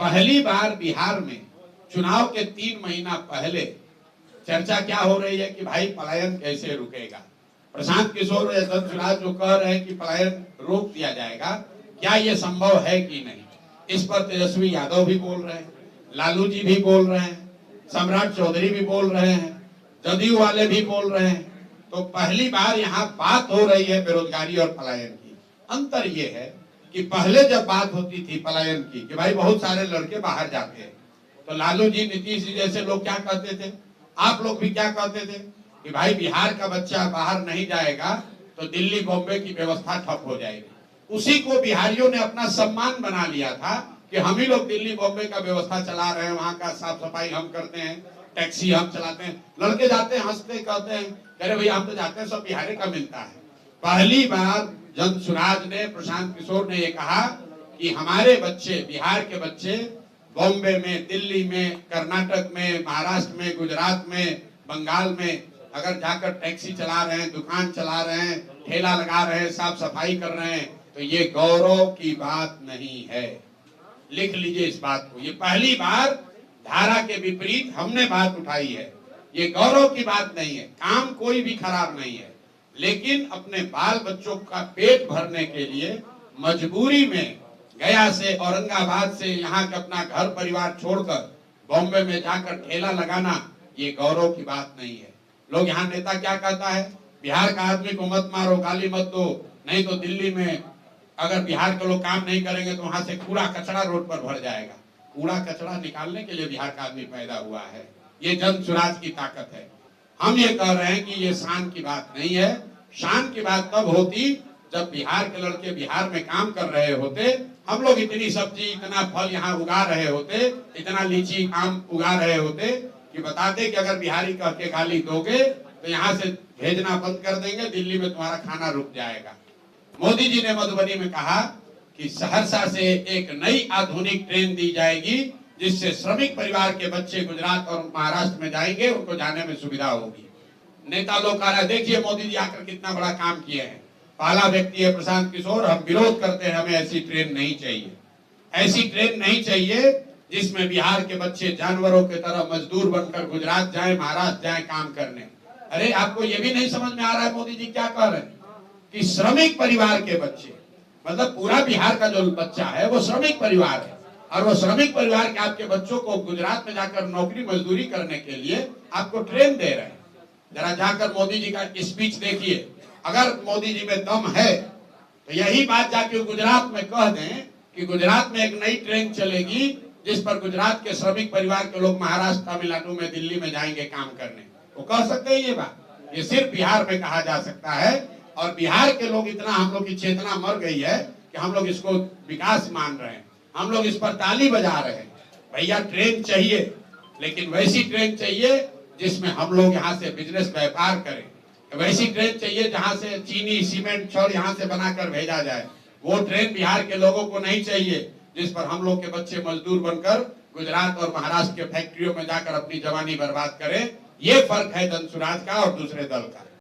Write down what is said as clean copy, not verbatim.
पहली बार बिहार में चुनाव के 3 महीना पहले चर्चा क्या हो रही है कि भाई पलायन कैसे रुकेगा। प्रशांत किशोर या दत्तराज जो कह रहे हैं कि पलायन रोक दिया जाएगा, क्या ये संभव है कि नहीं। इस पर तेजस्वी यादव भी बोल रहे हैं, लालू जी भी बोल रहे हैं, सम्राट चौधरी भी बोल रहे हैं, जदयू वाले भी बोल रहे हैं। तो पहली बार यहाँ बात हो रही है बेरोजगारी और पलायन की। अंतर ये है कि पहले जब बात होती थी पलायन की कि भाई बहुत सारे लड़के बाहर जाते हैं, तो लालू जी, नीतीश जी जैसे लोग क्या कहते थे, आप लोग भी क्या कहते थे कि भाई बिहार का बच्चा बाहर नहीं जाएगा तो दिल्ली बॉम्बे की व्यवस्था ठप हो जाएगी। उसी को बिहारियों ने अपना सम्मान बना लिया था कि हम ही लोग दिल्ली बॉम्बे का व्यवस्था चला रहे हैं, वहां का साफ सफाई हम करते हैं, टैक्सी हम चलाते हैं। लड़के जाते हैं, हंसते कहते हैं, कह रहे भैया हम तो जाते हैं, सब बिहारी का मिलता है। पहली बार जन सुराज ने, प्रशांत किशोर ने ये कहा कि हमारे बच्चे, बिहार के बच्चे बॉम्बे में, दिल्ली में, कर्नाटक में, महाराष्ट्र में, गुजरात में, बंगाल में अगर जाकर टैक्सी चला रहे हैं, दुकान चला रहे हैं, ठेला लगा रहे हैं, साफ सफाई कर रहे हैं, तो ये गौरव की बात नहीं है। लिख लीजिए इस बात को। ये पहली बार धारा के विपरीत हमने बात उठाई है। ये गौरव की बात नहीं है। काम कोई भी खराब नहीं है, लेकिन अपने बाल बच्चों का पेट भरने के लिए मजबूरी में गया से, औरंगाबाद से यहाँ के अपना घर परिवार छोड़कर बॉम्बे में जाकर ठेला लगाना, ये गौरव की बात नहीं है। लोग यहाँ नेता क्या कहता है, बिहार का आदमी को मत मारो, गाली मत दो, नहीं तो दिल्ली में अगर बिहार के लोग काम नहीं करेंगे तो वहां से कूड़ा कचरा रोड पर भर जाएगा। कूड़ा कचरा निकालने के लिए बिहार का आदमी पैदा हुआ है। ये जन सुराज की ताकत है। हम ये कह रहे हैं कि ये शान की बात नहीं है। शान की बात तब होती जब बिहार के लड़के बिहार में काम कर रहे होते, हम लोग इतनी सब्जी, इतना फल यहाँ उगा रहे होते, इतना लीची आम उगा रहे होते कि बताते कि अगर बिहारी कह के गाली दोगे तो यहाँ से भेजना बंद कर देंगे, दिल्ली में तुम्हारा खाना रुक जाएगा। मोदी जी ने मधुबनी में कहा कि सहरसा से एक नई आधुनिक ट्रेन दी जाएगी जिससे श्रमिक परिवार के बच्चे गुजरात और महाराष्ट्र में जाएंगे, उनको जाने में सुविधा होगी। नेता लोग कह रहे हैं देखिए मोदी जी आकर कितना बड़ा काम किए हैं। पहला व्यक्ति है प्रशांत किशोर, हम विरोध करते हैं, हमें ऐसी ट्रेन नहीं चाहिए। ऐसी ट्रेन नहीं चाहिए जिसमें बिहार के बच्चे जानवरों की तरह मजदूर बनकर गुजरात जाए, महाराष्ट्र जाए काम करने। अरे आपको ये भी नहीं समझ में आ रहा है मोदी जी क्या कह रहे हैं कि श्रमिक परिवार के बच्चे, मतलब पूरा बिहार का जो बच्चा है वो श्रमिक परिवार है, और वो श्रमिक परिवार के आपके बच्चों को गुजरात में जाकर नौकरी मजदूरी करने के लिए आपको ट्रेन दे रहे हैं। जरा जाकर मोदी जी का स्पीच देखिए। अगर मोदी जी में दम है तो यही बात जाके गुजरात में कह दें कि गुजरात में एक नई ट्रेन चलेगी जिस पर गुजरात के श्रमिक परिवार के लोग महाराष्ट्र, तमिलनाडु में, दिल्ली में जाएंगे काम करने। वो कह सकते हैं ये बात? ये सिर्फ बिहार में कहा जा सकता है। और बिहार के लोग, इतना हम लोग की चेतना मर गई है कि हम लोग इसको विकास मान रहे हैं, हम लोग इस पर ताली बजा रहे हैं। भैया ट्रेन चाहिए, लेकिन वैसी ट्रेन चाहिए जिसमें हम लोग यहाँ से बिजनेस व्यापार करें। वैसी ट्रेन चाहिए जहाँ से चीनी, सीमेंट, छड़ यहाँ से बनाकर भेजा जाए। वो ट्रेन बिहार के लोगों को नहीं चाहिए जिस पर हम लोग के बच्चे मजदूर बनकर गुजरात और महाराष्ट्र के फैक्ट्रियों में जाकर अपनी जवानी बर्बाद करें। ये फर्क है जन सुराज का और दूसरे दल का।